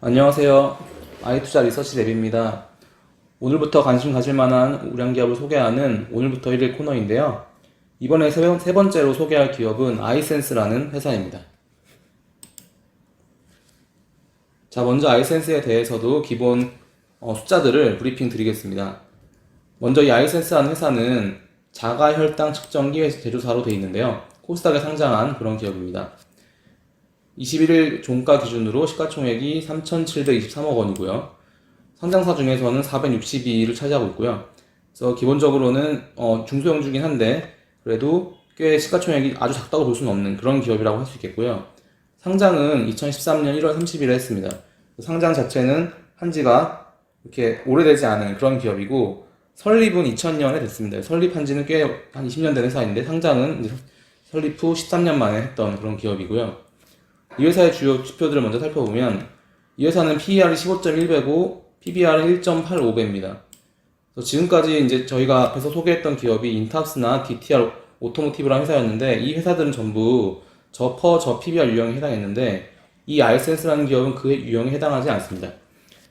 안녕하세요. 아이투자 리서치 랩입니다. 오늘부터 관심 가질 만한 우량 기업을 소개하는 오늘부터 1일 코너인데요. 이번에 세 번째로 소개할 기업은 아이센스라는 회사입니다. 자, 먼저 아이센스에 대해서도 기본 숫자들을 브리핑 드리겠습니다. 먼저 이 아이센스라는 회사는 자가혈당 측정기 제조사로 되어 있는데요. 코스닥에 상장한 그런 기업입니다. 21일 종가 기준으로 시가총액이 3,723억 원이고요. 상장사 중에서는 462위를 차지하고 있고요. 그래서 기본적으로는 중소형주긴 한데 그래도 꽤 시가총액이 아주 작다고 볼 수는 없는 그런 기업이라고 할 수 있겠고요. 상장은 2013년 1월 30일에 했습니다. 상장 자체는 한지가 이렇게 오래되지 않은 그런 기업이고 설립은 2000년에 됐습니다. 설립한 지는 꽤 한 20년 된 회사인데 상장은 설립 후 13년 만에 했던 그런 기업이고요. 이 회사의 주요 지표들을 먼저 살펴보면 이 회사는 PER이 15.1배고 PBR은 1.85배입니다. 지금까지 이제 저희가 앞에서 소개했던 기업이 인탑스나 DTR 오토모티브라는 회사였는데 이 회사들은 전부 저 PBR 유형에 해당했는데 이 아이센스라는 기업은 그 유형에 해당하지 않습니다.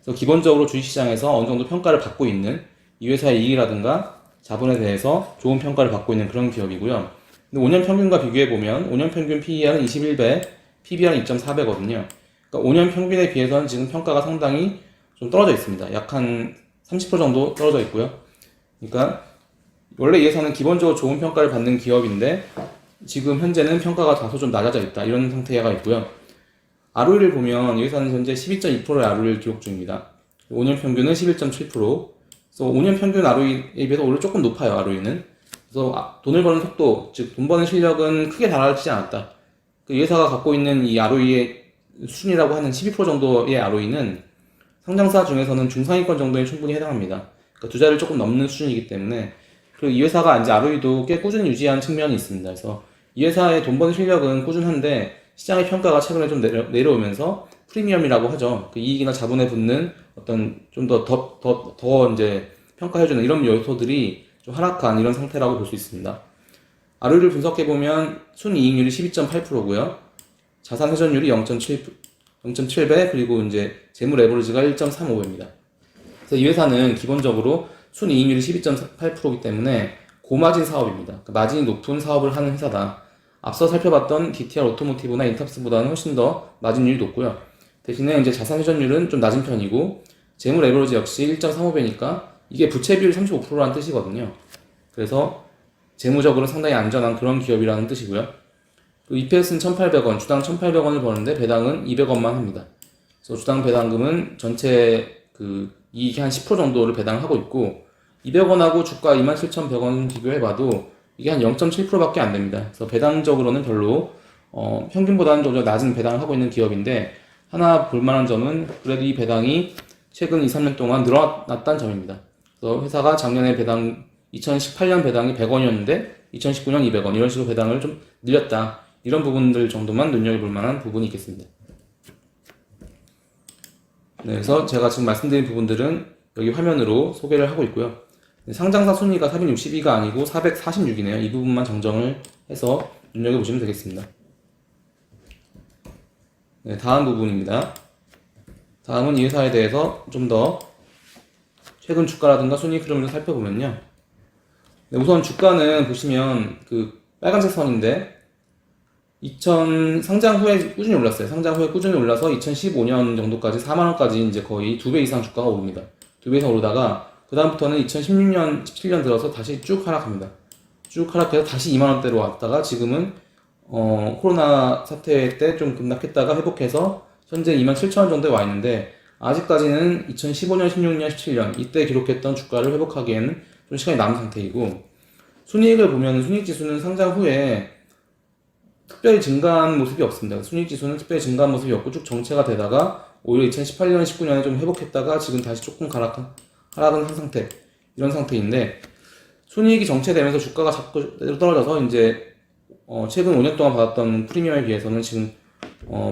그래서 기본적으로 주식시장에서 어느 정도 평가를 받고 있는 이 회사의 이익이라든가 자본에 대해서 좋은 평가를 받고 있는 그런 기업이고요. 근데 5년 평균과 비교해보면 5년 평균 PER은 21배, PBR은 2.4배거든요. 그러니까 5년 평균에 비해서는 지금 평가가 상당히 좀 떨어져 있습니다. 약 한 30% 정도 떨어져 있고요. 그러니까 원래 이 회사는 기본적으로 좋은 평가를 받는 기업인데 지금 현재는 평가가 다소 좀 낮아져 있다. 이런 상태가 있고요. ROE를 보면 이 회사는 현재 12.2%의 ROE를 기록 중입니다. 5년 평균은 11.7%. 그래서 5년 평균 ROE에 비해서 오히려 조금 높아요. ROE는. 그래서 돈을 버는 속도, 즉 돈 버는 실력은 크게 달라지지 않았다. 이 회사가 갖고 있는 이 ROE의 수준이라고 하는 12% 정도의 ROE는 상장사 중에서는 중상위권 정도에 충분히 해당합니다. 그러니까 두 자리를 조금 넘는 수준이기 때문에 그리고 이 회사가 이제 ROE도 꽤 꾸준히 유지한 측면이 있습니다. 그래서 이 회사의 돈 버는 실력은 꾸준한데 시장의 평가가 최근에 좀 내려오면서 프리미엄이라고 하죠. 그 이익이나 자본에 붙는 어떤 좀 더 이제 평가해주는 이런 요소들이 좀 하락한 이런 상태라고 볼 수 있습니다. ROE를 분석해보면 순이익률이 12.8%고요. 자산 회전율이 0.7배, 그리고 이제 재무 레버리지가 1.35배입니다. 그래서 이 회사는 기본적으로 순이익률이 12.8%이기 때문에 고마진 사업입니다. 그러니까 마진이 높은 사업을 하는 회사다. 앞서 살펴봤던 DTR 오토모티브나 인탑스보다는 훨씬 더 마진율이 높고요. 대신에 이제 자산 회전율은 좀 낮은 편이고 재무 레버리지 역시 1.35배니까 이게 부채 비율이 35%라는 뜻이거든요. 그래서 재무적으로 상당히 안전한 그런 기업이라는 뜻이고요. EPS는 1,800원, 주당 1,800원을 버는데 배당은 200원만 합니다. 그래서 주당 배당금은 전체 그 이익의 한 10% 정도를 배당하고 있고 200원하고 주가 27,100원 비교해봐도 이게 한 0.7%밖에 안 됩니다. 그래서 배당적으로는 별로 평균보다는 좀 낮은 배당을 하고 있는 기업인데 하나 볼만한 점은 그래도 이 배당이 최근 2, 3년 동안 늘어났다는 점입니다. 그래서 회사가 작년에 2018년 배당이 100원이었는데 2019년 200원 이런 식으로 배당을 좀 늘렸다. 이런 부분들 정도만 눈여겨볼 만한 부분이 있겠습니다. 네, 그래서 제가 지금 말씀드린 부분들은 여기 화면으로 소개를 하고 있고요. 상장사 순위가 462가 아니고 446이네요. 이 부분만 정정을 해서 눈여겨보시면 되겠습니다. 네, 다음 부분입니다. 다음은 이 회사에 대해서 좀 더 최근 주가라든가 순이익 흐름을 살펴보면요. 네, 우선 주가는 보시면 그 빨간색 선인데 상장 후에 꾸준히 올랐어요. 상장 후에 꾸준히 올라서 2015년 정도까지 4만원까지 이제 거의 2배 이상 주가가 오릅니다. 2배 이상 오르다가 그다음부터는 2016년, 17년 들어서 다시 쭉 하락합니다. 쭉 하락해서 다시 2만원대로 왔다가 지금은 코로나 사태 때 좀 급락했다가 회복해서 현재 27,000원 정도에 와 있는데 아직까지는 2015년, 16년, 17년 이때 기록했던 주가를 회복하기에는 좀 시간이 남은 상태이고 순이익을 보면 순이익지수는 상장 후에 특별히 증가한 모습이 없습니다. 순이익지수는 특별히 증가한 모습이 없고 쭉 정체가 되다가 오히려 2018년, 19년에 좀 회복했다가 지금 다시 조금 하락은 한 상태 이런 상태인데 순이익이 정체되면서 주가가 자꾸 떨어져서 이제 최근 5년 동안 받았던 프리미엄에 비해서는 지금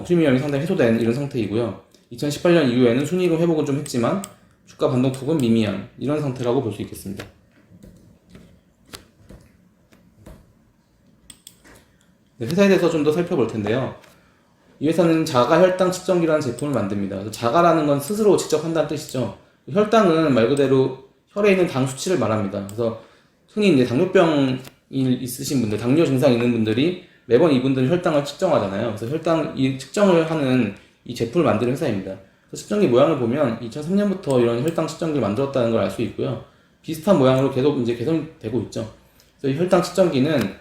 프리미엄이 상당히 해소된 이런 상태이고요. 2018년 이후에는 순이익은 회복은 좀 했지만 주가 반동폭은 미미한 이런 상태라고 볼 수 있겠습니다. 네, 회사에 대해서 좀 더 살펴볼 텐데요. 이 회사는 자가 혈당 측정기라는 제품을 만듭니다. 그래서 자가라는 건 스스로 직접 한다는 뜻이죠. 혈당은 말 그대로 혈에 있는 당 수치를 말합니다. 그래서 흔히 이제 당뇨병이 있으신 분들, 당뇨 증상 있는 분들이 매번 이분들은 혈당을 측정하잖아요. 그래서 혈당 이 측정을 하는 이 제품을 만드는 회사입니다. 그래서 측정기 모양을 보면 2003년부터 이런 혈당 측정기를 만들었다는 걸 알 수 있고요. 비슷한 모양으로 계속 이제 개선되고 있죠. 그래서 이 혈당 측정기는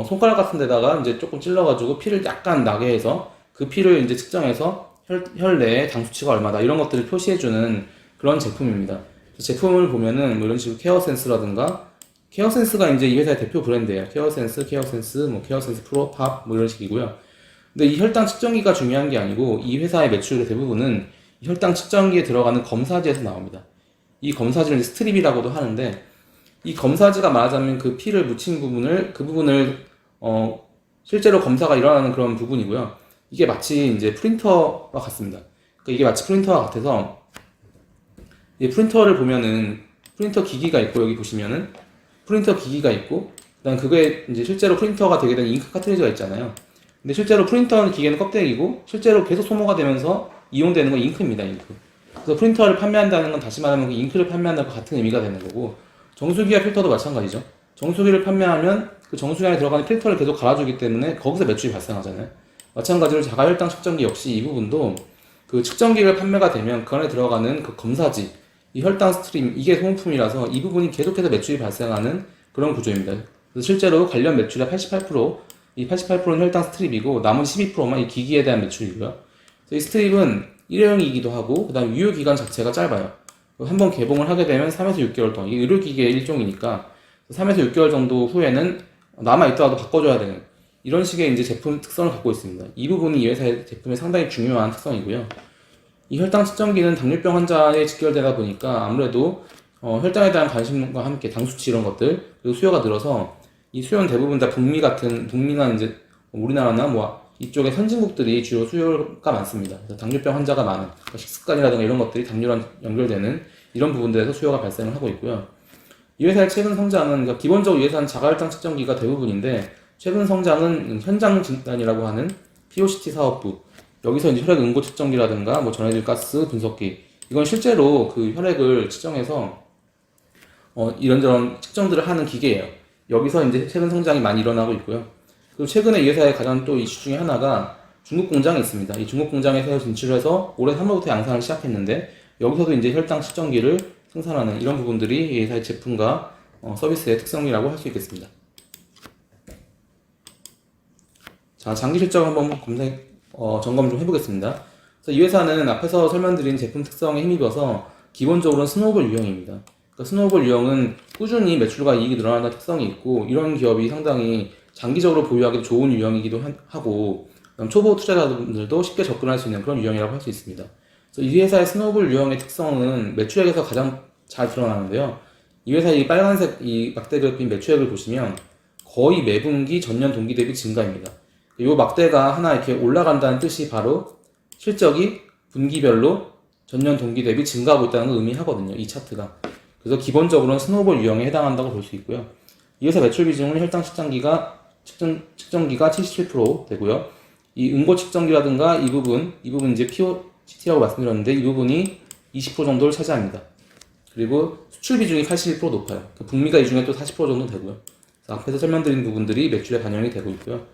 손가락 같은 데다가 이제 조금 찔러가지고 피를 약간 나게 해서 그 피를 이제 측정해서 혈 내에 당 수치가 얼마다 이런 것들을 표시해주는 그런 제품입니다. 제품을 보면은 뭐 이런 식으로 케어센스라든가 케어센스가 이제 이 회사의 대표 브랜드예요. 케어센스, 뭐 케어센스 프로, 팝 뭐 이런 식이고요. 근데 이 혈당 측정기가 중요한 게 아니고 이 회사의 매출의 대부분은 이 혈당 측정기에 들어가는 검사지에서 나옵니다. 이 검사지를 스트립이라고도 하는데 이 검사지가 말하자면 그 피를 묻힌 부분을 그 부분을 실제로 검사가 일어나는 그런 부분이고요. 이게 마치 이제 프린터와 같습니다. 그러니까 이게 마치 프린터와 같아서 이 프린터를 보면은 프린터 기기가 있고 여기 보시면은 프린터 기기가 있고 그다음 그게 이제 실제로 프린터가 되게 된 잉크 카트리지가 있잖아요. 근데 실제로 프린터 기계는 껍데기고 실제로 계속 소모가 되면서 이용되는 건 잉크입니다. 잉크. 그래서 프린터를 판매한다는 건 다시 말하면 그 잉크를 판매한다는 것 같은 의미가 되는 거고 정수기와 필터도 마찬가지죠. 정수기를 판매하면 그 정수기 안에 들어가는 필터를 계속 갈아주기 때문에 거기서 매출이 발생하잖아요. 마찬가지로 자가혈당 측정기 역시 이 부분도 그 측정기를 판매가 되면 그 안에 들어가는 그 검사지 이 혈당 스트림 이게 소모품이라서 이 부분이 계속해서 매출이 발생하는 그런 구조입니다. 그래서 실제로 관련 매출의 88%, 이 88%는 혈당 스트립이고 나머지 12%만 이 기기에 대한 매출이고요. 그래서 이 스트립은 일회용이기도 하고 그다음 유효 기간 자체가 짧아요. 한번 개봉을 하게 되면 3에서 6개월 동안 이 의료기기의 일종이니까 3에서 6개월 정도 후에는 남아있더라도 바꿔줘야 되는 이런 식의 이제 제품 특성을 갖고 있습니다. 이 부분이 이 회사의 제품의 상당히 중요한 특성이고요. 이 혈당 측정기는 당뇨병 환자에 직결되다 보니까 아무래도 혈당에 대한 관심과 함께 당 수치 이런 것들 그리고 수요가 늘어서 이 수요는 대부분 다 북미나 이제 우리나라나 뭐 이쪽의 선진국들이 주요 수요가 많습니다. 그래서 당뇨병 환자가 많은 그러니까 식습관이라든가 이런 것들이 당뇨랑 연결되는 이런 부분들에서 수요가 발생을 하고 있고요. 이 회사의 최근 성장은 그러니까 기본적으로 이 회사는 자가혈당 측정기가 대부분인데 최근 성장은 현장 진단이라고 하는 POCT 사업부 여기서 이제 혈액 응고 측정기라든가 뭐 전해질 가스 분석기 이건 실제로 그 혈액을 측정해서 이런저런 측정들을 하는 기계예요. 여기서 이제 최근 성장이 많이 일어나고 있고요. 그리고 최근에 이 회사의 가장 또 이슈 중에 하나가 중국 공장이 있습니다. 이 중국 공장에 서 진출해서 올해 3월부터 양산을 시작했는데 여기서도 이제 혈당 측정기를 생산하는 이런 부분들이 이 회사의 제품과 서비스의 특성이라고 할 수 있겠습니다. 자, 장기 실적 한번 점검 좀 해보겠습니다. 그래서 이 회사는 앞에서 설명드린 제품 특성에 힘입어서 기본적으로는 스노우볼 유형입니다. 그러니까 스노우볼 유형은 꾸준히 매출과 이익이 늘어나는 특성이 있고 이런 기업이 상당히 장기적으로 보유하기 좋은 유형이기도 하고 초보 투자자분들도 쉽게 접근할 수 있는 그런 유형이라고 할 수 있습니다. 그래서 이 회사의 스노우볼 유형의 특성은 매출액에서 가장 잘 드러나는데요. 이 회사의 이 빨간색 이 막대 그래프인 매출액을 보시면 거의 매분기 전년 동기 대비 증가입니다. 이 막대가 하나 이렇게 올라간다는 뜻이 바로 실적이 분기별로 전년 동기 대비 증가하고 있다는 걸 의미하거든요. 이 차트가. 그래서 기본적으로는 스노우볼 유형에 해당한다고 볼 수 있고요. 이 회사 매출 비중은 혈당 측정기가 77% 되고요. 이 응고 측정기라든가 이 부분 이제 POCT라고 말씀드렸는데 이 부분이 20% 정도를 차지합니다. 그리고 수출 비중이 81% 높아요. 북미가 이 중에 또 40% 정도 되고요. 그래서 앞에서 설명드린 부분들이 매출에 반영이 되고 있고요.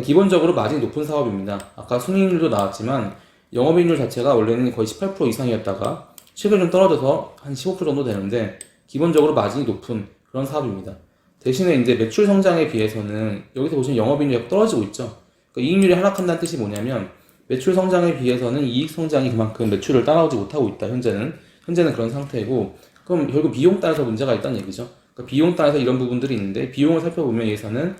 기본적으로 마진이 높은 사업입니다. 아까 순이익률도 나왔지만 영업이익률 자체가 원래는 거의 18% 이상이었다가 최근 좀 떨어져서 한 15% 정도 되는데 기본적으로 마진이 높은 그런 사업입니다. 대신에 이제 매출 성장에 비해서는 여기서 보시면 영업이익률이 떨어지고 있죠. 그러니까 이익률이 하락한다는 뜻이 뭐냐면 매출 성장에 비해서는 이익 성장이 그만큼 매출을 따라오지 못하고 있다. 현재는 그런 상태이고 그럼 결국 비용 단에서 문제가 있다는 얘기죠. 그러니까 비용 단에서 이런 부분들이 있는데 비용을 살펴보면 이 회사는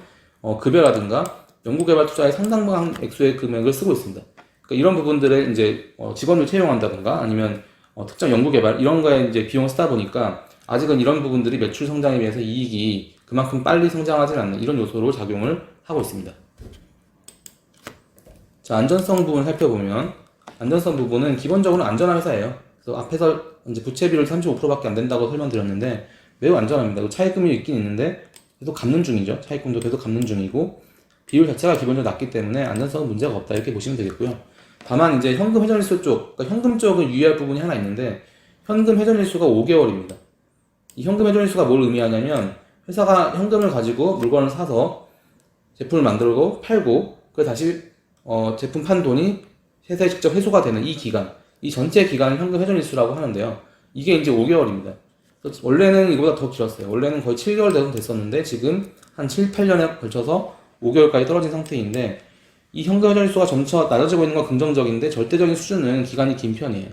급여라든가 연구개발 투자에 상당한 액수의 금액을 쓰고 있습니다. 그러니까 이런 부분들에 이제 직원을 채용한다든가 아니면 특정 연구개발 이런 거에 이제 비용을 쓰다 보니까 아직은 이런 부분들이 매출 성장에 비해서 이익이 그만큼 빨리 성장하지 않는 이런 요소로 작용을 하고 있습니다. 자, 안전성 부분을 살펴보면 안전성 부분은 기본적으로 안전한 회사예요. 그래서 앞에서 이제 부채 비율 35%밖에 안 된다고 설명드렸는데 매우 안전합니다. 차입금이 있긴 있는데 계속 갚는 중이죠. 차입금도 계속 갚는 중이고 비율 자체가 기본적으로 낮기 때문에 안전성은 문제가 없다 이렇게 보시면 되겠고요. 다만 이제 현금 회전일수 쪽, 그러니까 현금 쪽은 유의할 부분이 하나 있는데 현금 회전일수가 5개월입니다. 이 현금 회전일수가 뭘 의미하냐면 회사가 현금을 가지고 물건을 사서 제품을 만들고 팔고 그 다시 제품 판 돈이 회사에 직접 회수가 되는 이 기간, 이 전체 기간을 현금 회전일수라고 하는데요. 이게 이제 5개월입니다. 원래는 이거보다 더 길었어요. 원래는 거의 7개월 정도 됐었는데 지금 한 7, 8년에 걸쳐서 5개월까지 떨어진 상태인데 이 현금 회전일수가 점차 낮아지고 있는 건 긍정적인데 절대적인 수준은 기간이 긴 편이에요.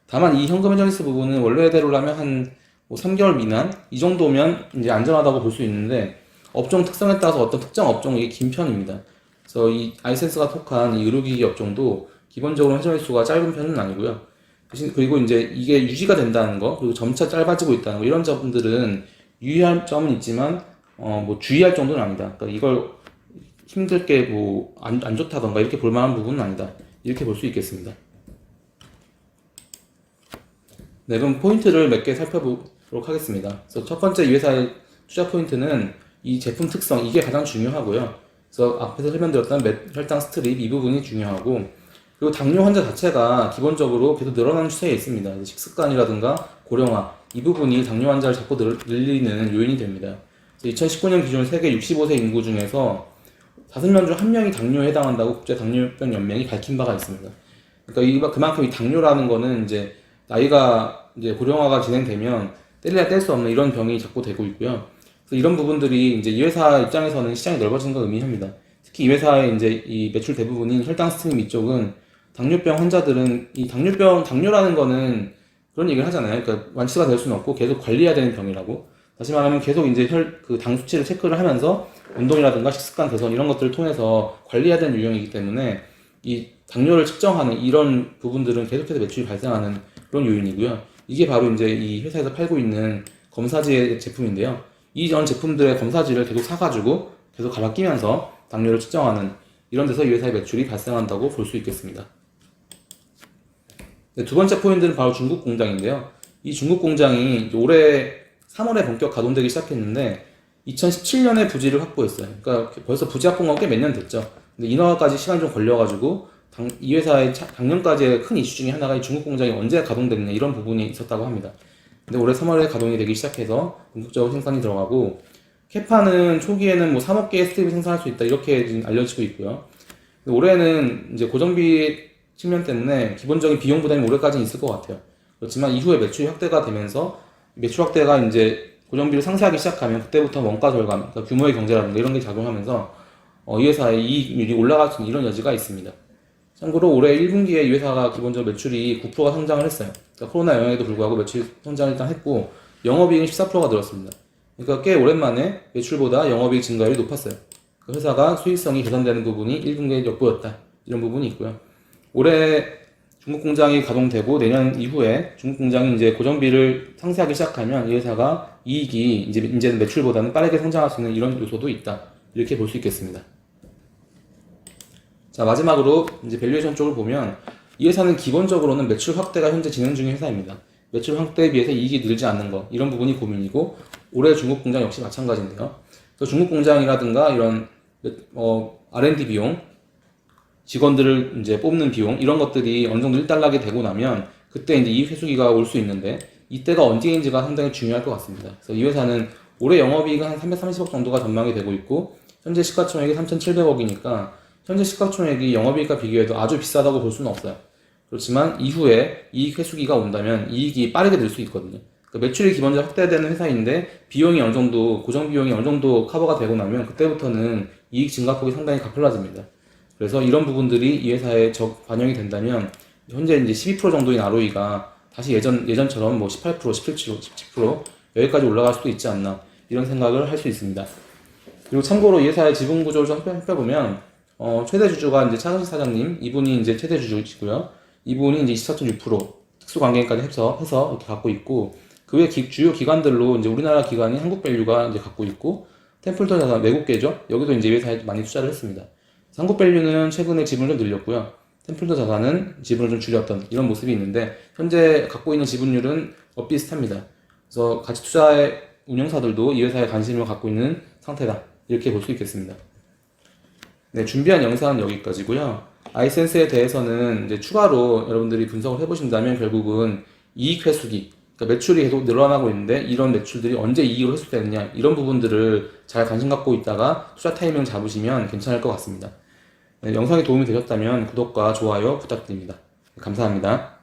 다만 이 현금 회전일수 부분은 원래대로라면 한 3개월 미만 이 정도면 이제 안전하다고 볼 수 있는데 업종 특성에 따라서 어떤 특정 업종이 이게 긴 편입니다. 그래서 이 아이센스가 속한 이 의료기기 업종도 기본적으로 회전일수가 짧은 편은 아니고요. 그리고 이제 이게 유지가 된다는 거, 그리고 점차 짧아지고 있다는 거, 이런 점들은 유의할 점은 있지만, 뭐 주의할 정도는 아니다. 그러니까 이걸 힘들게 뭐 안 좋다던가 이렇게 볼 만한 부분은 아니다. 이렇게 볼 수 있겠습니다. 네, 그럼 포인트를 몇 개 살펴보도록 하겠습니다. 그래서 첫 번째 이 회사의 투자 포인트는 이 제품 특성, 이게 가장 중요하고요. 그래서 앞에서 설명드렸던 혈당 스트립 이 부분이 중요하고, 그리고 당뇨 환자 자체가 기본적으로 계속 늘어나는 추세에 있습니다. 식습관이라든가 고령화 이 부분이 당뇨 환자를 자꾸 늘리는 요인이 됩니다. 2019년 기준 세계 65세 인구 중에서 5명 중 1명이 당뇨에 해당한다고 국제당뇨병 연맹이 밝힌 바가 있습니다. 그러니까 그만큼 이 당뇨라는 거는 이제 나이가 이제 고령화가 진행되면 뗄래야 뗄 수 없는 이런 병이 자꾸 되고 있고요. 그래서 이런 부분들이 이제 이 회사 입장에서는 시장이 넓어지는 걸 의미합니다. 특히 이 회사의 이제 이 매출 대부분인 혈당 스트림 이쪽은 당뇨병 환자들은 이 당뇨라는 거는 그런 얘기를 하잖아요. 그러니까 완치가 될 수는 없고 계속 관리해야 되는 병이라고. 다시 말하면 계속 이제 당 수치를 체크를 하면서 운동이라든가 식습관 개선 이런 것들을 통해서 관리해야 되는 유형이기 때문에 이 당뇨를 측정하는 이런 부분들은 계속해서 매출이 발생하는 그런 요인이고요. 이게 바로 이제 이 회사에서 팔고 있는 검사지의 제품인데요. 이전 제품들의 검사지를 계속 사가지고 계속 갈아 끼면서 당뇨를 측정하는 이런 데서 이 회사의 매출이 발생한다고 볼 수 있겠습니다. 네, 두 번째 포인트는 바로 중국 공장인데요. 이 중국 공장이 올해 3월에 본격 가동되기 시작했는데 2017년에 부지를 확보했어요. 그러니까 벌써 부지 확보가 꽤 몇 년 됐죠. 근데 인허가까지 시간이 좀 걸려가지고 이 회사의 작년까지의 큰 이슈 중에 하나가 이 중국 공장이 언제 가동됐냐 이런 부분이 있었다고 합니다. 근데 올해 3월에 가동이 되기 시작해서 본격적으로 생산이 들어가고 캐파는 초기에는 뭐 3억 개의 스트립을 생산할 수 있다 이렇게 지금 알려지고 있고요. 올해는 이제 고정비 측면 때문에 기본적인 비용 부담이 올해까지는 있을 것 같아요. 그렇지만 이후에 매출이 확대가 되면서 매출 확대가 이제 고정비를 상쇄하기 시작하면 그때부터 원가 절감, 그러니까 규모의 경제라든가 이런 게 작용하면서 이 회사의 이익률이 올라갈 수 있는 이런 여지가 있습니다. 참고로 올해 1분기에 이 회사가 기본적으로 매출이 9%가 성장을 했어요. 그러니까 코로나 영향에도 불구하고 매출 성장을 일단 했고 영업이익은 14%가 늘었습니다. 그러니까 꽤 오랜만에 매출보다 영업이익 증가율이 높았어요. 회사가 수익성이 개선되는 부분이 1분기에 엿보였다. 이런 부분이 있고요. 올해 중국 공장이 가동되고 내년 이후에 중국 공장이 이제 고정비를 상쇄하기 시작하면 이 회사가 이익이 이제는 매출보다는 빠르게 성장할 수 있는 이런 요소도 있다. 이렇게 볼 수 있겠습니다. 자, 마지막으로 이제 밸류에이션 쪽을 보면 이 회사는 기본적으로는 매출 확대가 현재 진행 중인 회사입니다. 매출 확대에 비해서 이익이 늘지 않는 것, 이런 부분이 고민이고 올해 중국 공장 역시 마찬가지인데요. 그래서 중국 공장이라든가 이런 R&D 비용, 직원들을 이제 뽑는 비용 이런 것들이 어느 정도 일단락이 되고 나면 그때 이제 이익 회수기가 올 수 있는데 이때가 언제인지가 상당히 중요할 것 같습니다. 그래서 이 회사는 올해 영업이익은 한 330억 정도가 전망이 되고 있고 현재 시가총액이 3,700억이니까 현재 시가총액이 영업이익과 비교해도 아주 비싸다고 볼 수는 없어요. 그렇지만 이후에 이익 회수기가 온다면 이익이 빠르게 늘 수 있거든요. 그러니까 매출이 기본적으로 확대되는 회사인데 비용이 어느 정도 고정 비용이 어느 정도 커버가 되고 나면 그때부터는 이익 증가폭이 상당히 가팔라집니다. 그래서 이런 부분들이 이 회사에 반영이 된다면 현재 이제 12% 정도인 ROE가 다시 예전처럼 뭐 18%, 17%, 17% 여기까지 올라갈 수도 있지 않나 이런 생각을 할 수 있습니다. 그리고 참고로 이 회사의 지분 구조를 좀 살펴보면 최대 주주가 이제 차은식 사장님 이분이 이제 최대 주주이시고요. 이분이 이제 24.6% 특수관계인까지 해서 이렇게 갖고 있고 그 외 주요 기관들로 이제 우리나라 기관인 한국밸류가 이제 갖고 있고 템플턴 자산 외국계죠. 여기도 이제 이 회사에 많이 투자를 했습니다. 한국밸류는 최근에 지분을 좀 늘렸고요. 템플턴 자산은 지분을 좀 줄였던 이런 모습이 있는데 현재 갖고 있는 지분율은 비슷합니다. 그래서 가치 투자의 운영사들도 이 회사에 관심을 갖고 있는 상태다. 이렇게 볼 수 있겠습니다. 네, 준비한 영상은 여기까지고요. 아이센스에 대해서는 이제 추가로 여러분들이 분석을 해보신다면 결국은 이익 회수기, 그러니까 매출이 계속 늘어나고 있는데 이런 매출들이 언제 이익으로 회수되느냐 이런 부분들을 잘 관심 갖고 있다가 투자 타이밍을 잡으시면 괜찮을 것 같습니다. 네, 영상이 도움이 되셨다면 구독과 좋아요 부탁드립니다. 감사합니다.